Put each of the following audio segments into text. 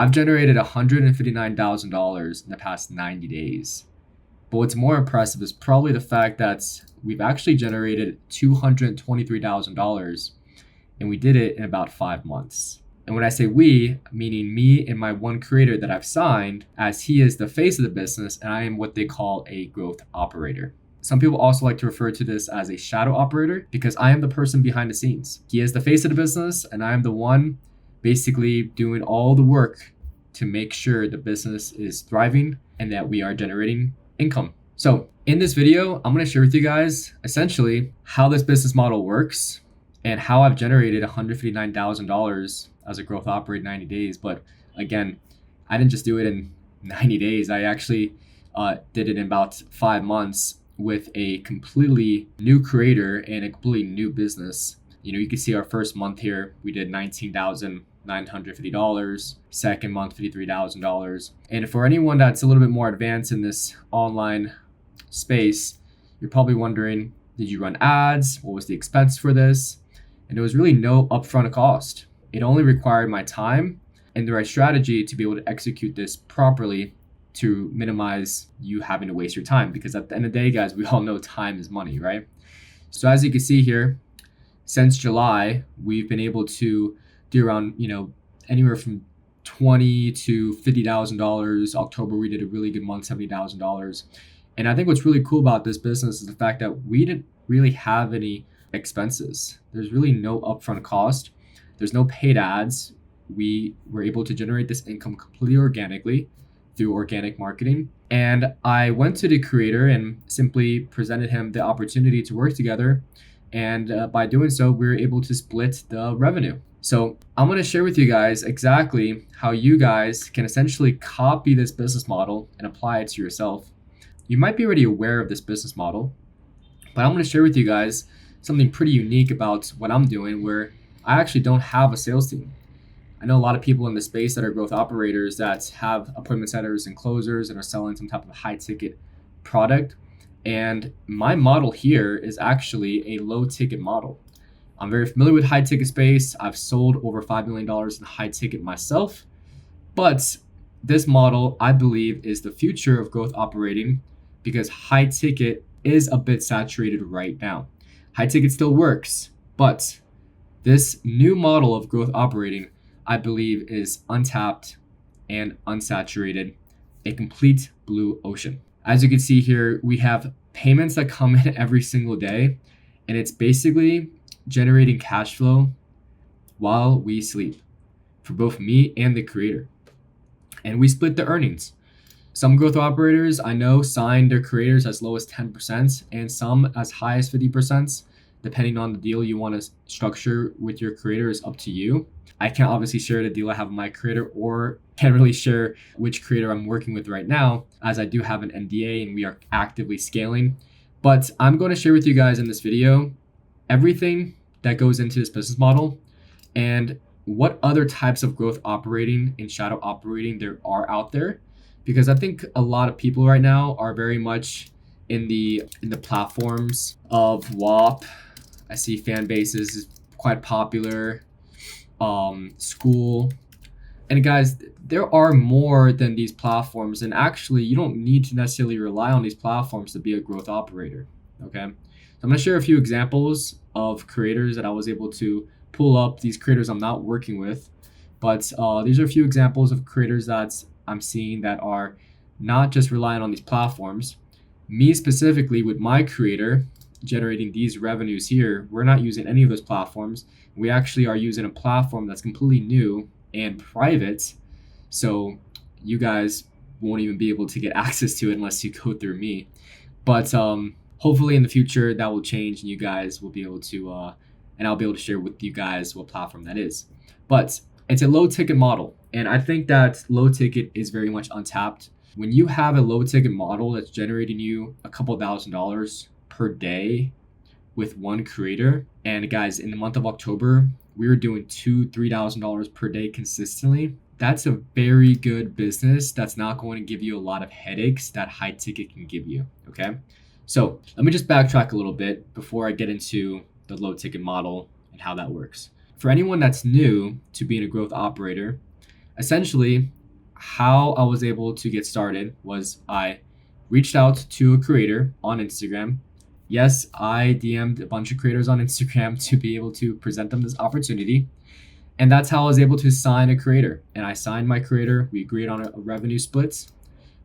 I've generated $159,000 in the past 90 days. But what's more impressive is probably the fact that we've actually generated $223,000 and we did it in about 5 months. And when I say we, meaning me and my one creator that I've signed, as he is the face of the business and I am what they call a growth operator. Some people also like to refer to this as a shadow operator because I am the person behind the scenes. He is the face of the business and I am the one basically doing all the work to make sure the business is thriving and that we are generating income. So in this video, I'm going to share with you guys essentially how this business model works and how I've generated $159,000 as a growth operator in 90 days. But again, I didn't just do it in 90 days. I actually did it in about 5 months with a completely new creator and a completely new business. You can see our first month here, we did $19,950. Second month, $53,000. And for anyone that's a little bit more advanced in this online space, you're probably wondering, did you run ads? What was the expense for this? And there was really no upfront cost. It only required my time and the right strategy to be able to execute this properly to minimize you having to waste your time. Because at the end of the day, guys, we all know time is money, right? So as you can see here, since July, we've been able to do around, anywhere from $20,000 to $50,000. October, we did a really good month, $70,000. And I think what's really cool about this business is the fact that we didn't really have any expenses. There's really no upfront cost. There's no paid ads. We were able to generate this income completely organically through organic marketing. And I went to the creator and simply presented him the opportunity to work together. And by doing so, we were able to split the revenue. So I'm going to share with you guys exactly how you guys can essentially copy this business model and apply it to yourself. You might be already aware of this business model, but I'm going to share with you guys something pretty unique about what I'm doing where I actually don't have a sales team. I know a lot of people in the space that are growth operators that have appointment setters and closers and are selling some type of high ticket product. And my model here is actually a low ticket model. I'm very familiar with high ticket space. I've sold over $5 million in high ticket myself. But this model, I believe, is the future of growth operating because high ticket is a bit saturated right now. High ticket still works, but this new model of growth operating, I believe, is untapped and unsaturated, a complete blue ocean. As you can see here, we have payments that come in every single day, and it's basically generating cash flow while we sleep for both me and the creator. And we split the earnings. Some growth operators I know sign their creators as low as 10% and some as high as 50%, depending on the deal you want to structure with your creator is up to you. I can't obviously share the deal I have with my creator or can't really share which creator I'm working with right now, as I do have an NDA and we are actively scaling. But I'm going to share with you guys in this video everything that goes into this business model and what other types of growth operating and shadow operating there are out there. Because I think a lot of people right now are very much in the platforms of WAP. I see fan bases is quite popular. School. And guys, there are more than these platforms. And actually, you don't need to necessarily rely on these platforms to be a growth operator. Okay. So I'm going to share a few examples of creators that I was able to pull up. These creators I'm not working with, but these are a few examples of creators that I'm seeing that are not just relying on these platforms. Me specifically with my creator generating these revenues here, we're not using any of those platforms. We actually are using a platform that's completely new and private. So you guys won't even be able to get access to it unless you go through me. But hopefully in the future that will change and you guys will be able to, and I'll be able to share with you guys what platform that is. But it's a low ticket model. And I think that low ticket is very much untapped. When you have a low ticket model that's generating you a couple $1,000s per day with one creator, and guys, in the month of October, we were doing $2,000-$3,000 per day consistently. That's a very good business that's not going to give you a lot of headaches that high ticket can give you. Okay. So let me just backtrack a little bit before I get into the low ticket model and how that works. For anyone that's new to being a growth operator, Essentially, how I was able to get started was I reached out to a creator on Instagram. Yes, I DM'd a bunch of creators on Instagram to be able to present them this opportunity. And that's how I was able to sign a creator. And I signed my creator. We agreed on a revenue split.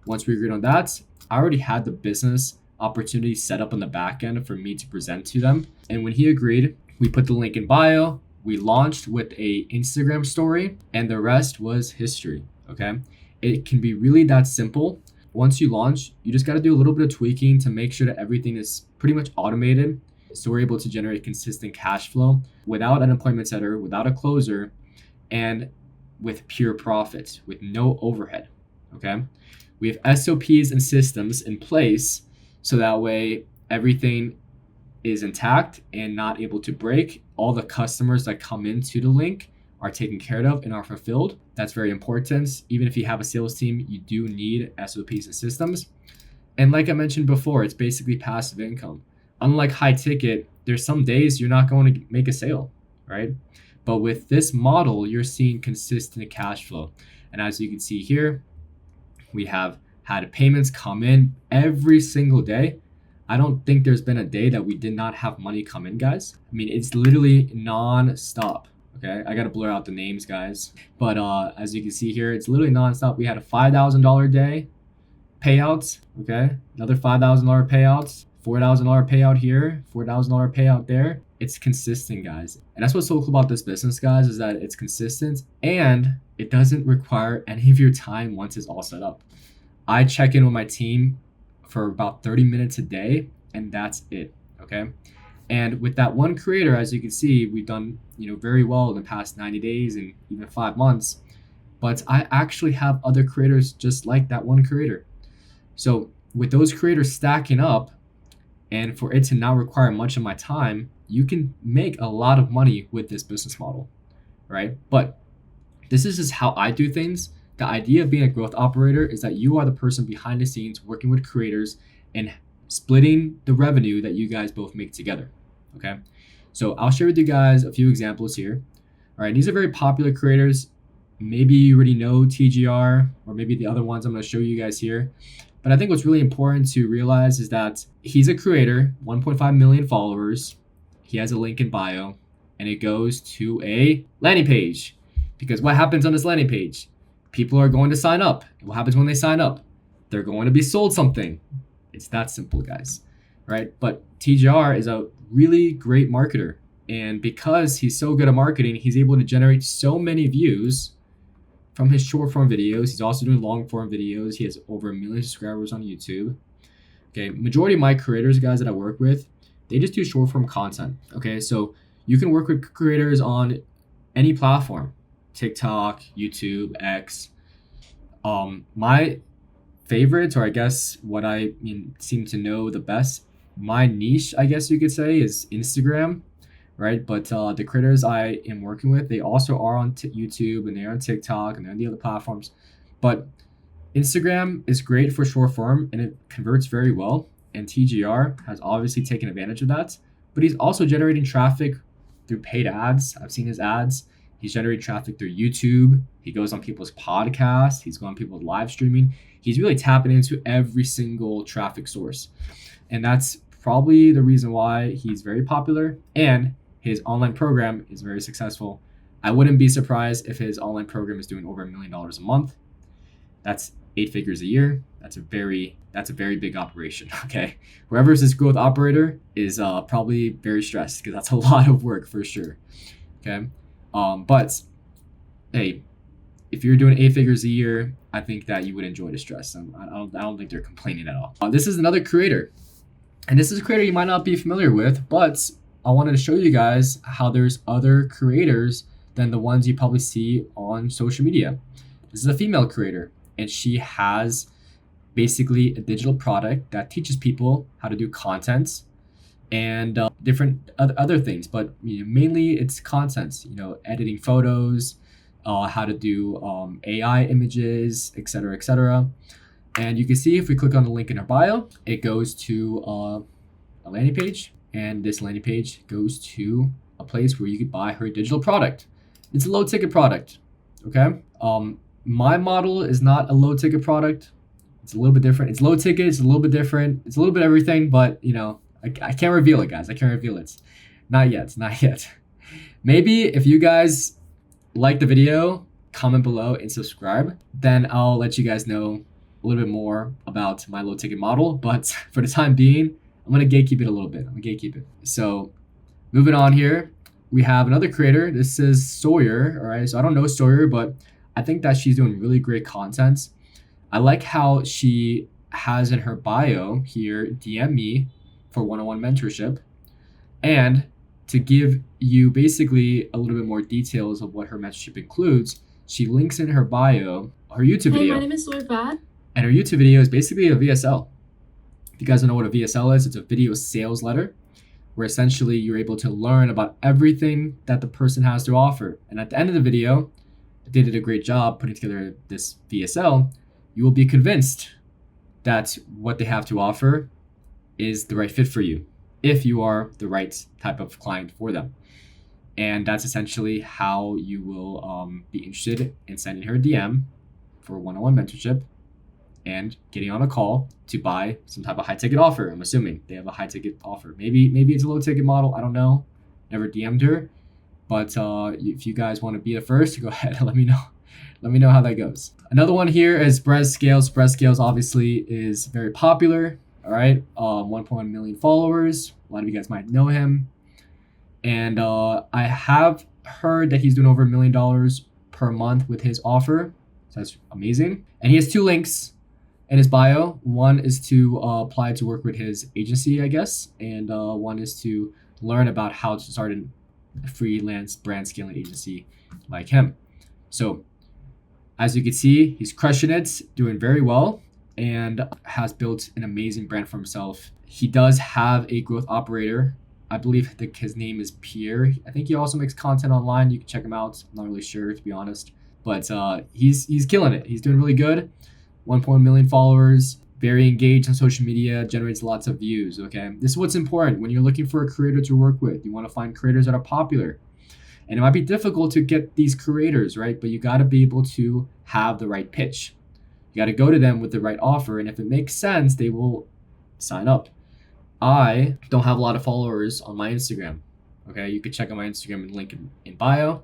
Once we agreed on that, I already had the business opportunity set up on the back end for me to present to them. And when he agreed, we put the link in bio. We launched with a Instagram story, and the rest was history. Okay. It can be really that simple. Once you launch, you just got to do a little bit of tweaking to make sure that everything is pretty much automated. So we're able to generate consistent cash flow without an appointment setter, without a closer, and with pure profit, with no overhead. Okay. We have SOPs and systems in place so that way everything is intact and not able to break. All the customers that come into the link are taken care of and are fulfilled. That's very important. Even if you have a sales team, you do need SOPs and systems. And like I mentioned before, it's basically passive income. Unlike high ticket, there's some days you're not going to make a sale, right? But with this model, you're seeing consistent cash flow. And as you can see here, we have had payments come in every single day. I don't think there's been a day that we did not have money come in, guys. I mean, it's literally non-stop. Okay, I gotta blur out the names, guys. But as you can see here, it's literally non-stop. We had a $5,000 day payouts. Okay, another $5,000 payouts, $4,000 payout here, $4,000 payout there. It's consistent, guys. And that's what's so cool about this business, guys, is that it's consistent and it doesn't require any of your time once it's all set up. I check in with my team for about 30 minutes a day, and that's it. Okay. And with that one creator, as you can see, we've done very well in the past 90 days and even 5 months. But I actually have other creators just like that one creator. So with those creators stacking up, and for it to not require much of my time, you can make a lot of money with this business model, right? But this is just how I do things. The idea of being a growth operator is that you are the person behind the scenes working with creators and splitting the revenue that you guys both make together. Okay. So I'll share with you guys a few examples here. All right. These are very popular creators. Maybe you already know TGR or maybe the other ones I'm going to show you guys here. But I think what's really important to realize is that he's a creator, 1.5 million followers. He has a link in bio and it goes to a landing page. Because what happens on this landing page? People are going to sign up. And what happens when they sign up? They're going to be sold something. It's that simple, guys. Right? But TGR is a really great marketer. And because he's so good at marketing, he's able to generate so many views from his short form videos. He's also doing long form videos. He has over 1 million subscribers on YouTube. Okay, majority of my creators, guys, that I work with, they just do short form content. Okay, so you can work with creators on any platform, TikTok, YouTube, X. My favorites, or I guess what I seem to know the best, my niche, I guess you could say, is Instagram, right? But the creators I am working with, they also are on YouTube and they're on TikTok and they're on the other platforms. But Instagram is great for short form and it converts very well. And TGR has obviously taken advantage of that. But he's also generating traffic through paid ads. I've seen his ads. He's generating traffic through YouTube. He goes on people's podcasts. He's going on people's live streaming. He's really tapping into every single traffic source. And that's probably the reason why he's very popular and his online program is very successful. I wouldn't be surprised if his online program is doing over $1 million a month. That's 8 figures a year. That's a very big operation. Okay, whoever's this growth operator is probably very stressed because that's a lot of work for sure. Okay, but hey, if you're doing 8 figures a year, I think that you would enjoy the stress. I don't think they're complaining at all. This is another creator, and this is a creator you might not be familiar with, but I wanted to show you guys how there's other creators than the ones you probably see on social media. This is a female creator, and she has basically a digital product that teaches people how to do content and different other things, but mainly it's content, editing photos, how to do AI images, etc., etc. And you can see if we click on the link in her bio, it goes to a landing page, and this landing page goes to a place where you could buy her digital product. It's a low ticket product, okay? My model is not a low ticket product. It's a little bit different. It's low ticket. It's a little bit different. It's a little bit everything, but I can't reveal it, guys. I can't reveal it. Not yet. Not yet. Maybe if you guys like the video, comment below and subscribe, then I'll let you guys know a little bit more about my low ticket model. But for the time being, I'm going to gatekeep it a little bit. I'm going to gatekeep it. So moving on here, we have another creator. This is Sawyer. All right. So I don't know Sawyer, but I think that she's doing really great content. I like how she has in her bio here, DM me for one-on-one mentorship. And to give you basically a little bit more details of what her mentorship includes, she links in her bio her YouTube video. Hey, my name is Sawyer Bad. And her YouTube video is basically a VSL. If you guys don't know what a VSL is, it's a video sales letter, where essentially you're able to learn about everything that the person has to offer. And at the end of the video, they did a great job putting together this VSL. You will be convinced that what they have to offer is the right fit for you, if you are the right type of client for them. And that's essentially how you will be interested in sending her a DM for a one-on-one mentorship and getting on a call to buy some type of high ticket offer. I'm assuming they have a high ticket offer. Maybe it's a low ticket model. I don't know. Never DM'd her. But if you guys want to be the first, go ahead and let me know. Let me know how that goes. Another one here is Brez Scales. Brez Scales obviously is very popular. All right, 1.1 million followers. A lot of you guys might know him. And I have heard that he's doing over $1 million per month with his offer. So that's amazing. And he has 2 links in his bio. One is to apply to work with his agency, I guess. And one is to learn about how to start a freelance brand scaling agency like him. So as you can see, he's crushing it, doing very well, and has built an amazing brand for himself. He does have a growth operator. I believe his name is Pierre. I think he also makes content online. You can check him out. I'm not really sure, to be honest. But he's killing it. He's doing really good. 1.1 million followers, very engaged on social media, generates lots of views, okay? This is what's important when you're looking for a creator to work with. You want to find creators that are popular. And it might be difficult to get these creators, right? But you got to be able to have the right pitch. You got to go to them with the right offer. And if it makes sense, they will sign up. I don't have a lot of followers on my Instagram. Okay, you can check out my Instagram and link in bio.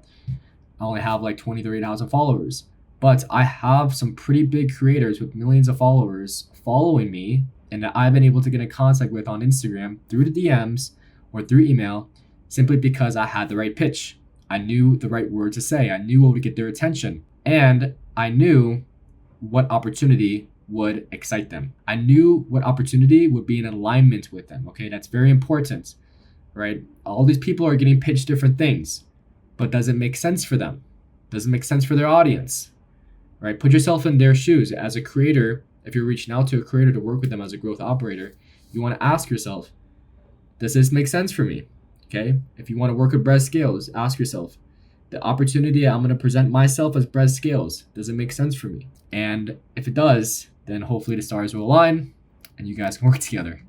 I only have like 20, 30,000 followers. But I have some pretty big creators with millions of followers following me and that I've been able to get in contact with on Instagram through the DMs or through email simply because I had the right pitch. I knew the right word to say. I knew what would get their attention. And I knew what opportunity would excite them. I knew what opportunity would be in alignment with them. Okay, that's very important, right? All these people are getting pitched different things, but does it make sense for them? Does it make sense for their audience, right? Put yourself in their shoes. As a creator, if you're reaching out to a creator to work with them as a growth operator, you want to ask yourself, does this make sense for me? Okay, if you want to work with Brez Scales, ask yourself, the opportunity I'm going to present myself as Brez Scales, does it make sense for me? And if it does, then hopefully the stars will align and you guys can work together.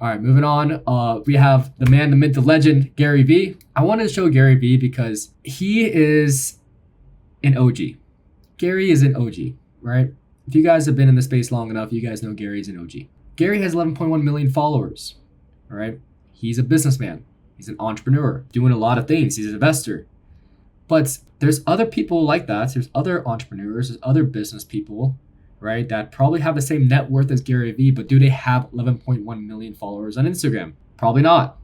All right, moving on. We have the man, the myth, the legend, Gary Vee. I wanted to show Gary Vee because he is an OG. Gary is an OG, right? If you guys have been in the space long enough, you guys know Gary is an OG. Gary has 11.1 million followers, all right? He's a businessman. He's an entrepreneur doing a lot of things. He's an investor. But there's other people like that. There's other entrepreneurs, there's other business people, right, that probably have the same net worth as Gary Vee, but do they have 11.1 million followers on Instagram? Probably not.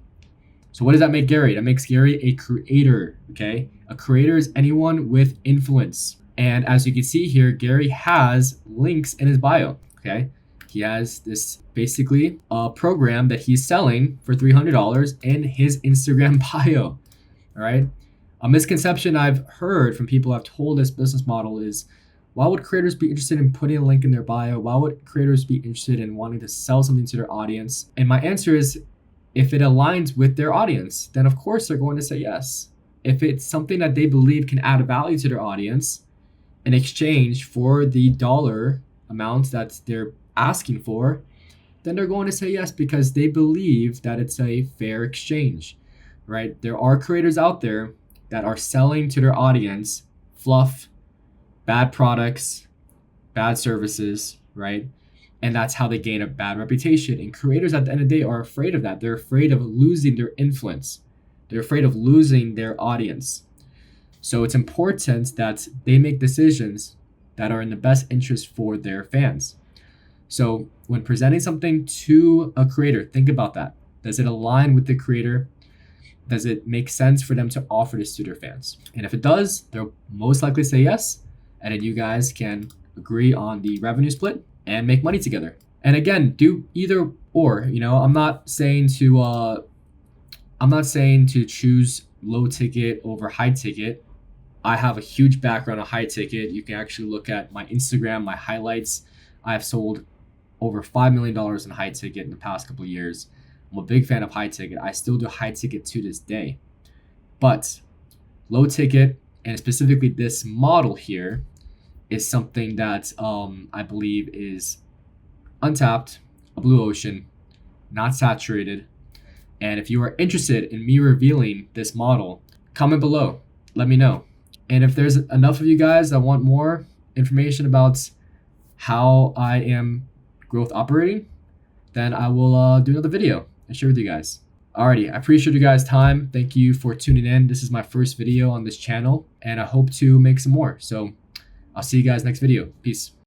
So what does that make Gary? That makes Gary a creator, okay? A creator is anyone with influence. And as you can see here, Gary has links in his bio, okay? He has this basically a program that he's selling for $300 in his Instagram bio, all right? A misconception I've heard from people I've told this business model is, why would creators be interested in putting a link in their bio? Why would creators be interested in wanting to sell something to their audience? And my answer is, if it aligns with their audience, then of course they're going to say yes. If it's something that they believe can add value to their audience in exchange for the dollar amount that they're asking for, then they're going to say yes because they believe that it's a fair exchange, right? There are creators out there that are selling to their audience fluff, bad products, bad services, right? And that's how they gain a bad reputation. And creators at the end of the day are afraid of that. They're afraid of losing their influence. They're afraid of losing their audience. So it's important that they make decisions that are in the best interest for their fans. So when presenting something to a creator, think about that. Does it align with the creator? Does it make sense for them to offer this to their fans? And if it does, they'll most likely say yes. And then you guys can agree on the revenue split and make money together. And again, do either or. I'm not saying to choose low ticket over high ticket. I have a huge background on high ticket. You can actually look at my Instagram, my highlights. I've sold over $5 million in high ticket in the past couple of years. I'm a big fan of high ticket. I still do high ticket to this day. But low ticket, and specifically this model here, is something that I believe is untapped, a blue ocean, not saturated. And if you are interested in me revealing this model, comment below. Let me know. And if there's enough of you guys that want more information about how I am growth operating, then I will do another video and share with you guys. Alrighty, I appreciate you guys' time. Thank you for tuning in. This is my first video on this channel, and I hope to make some more. So I'll see you guys next video. Peace.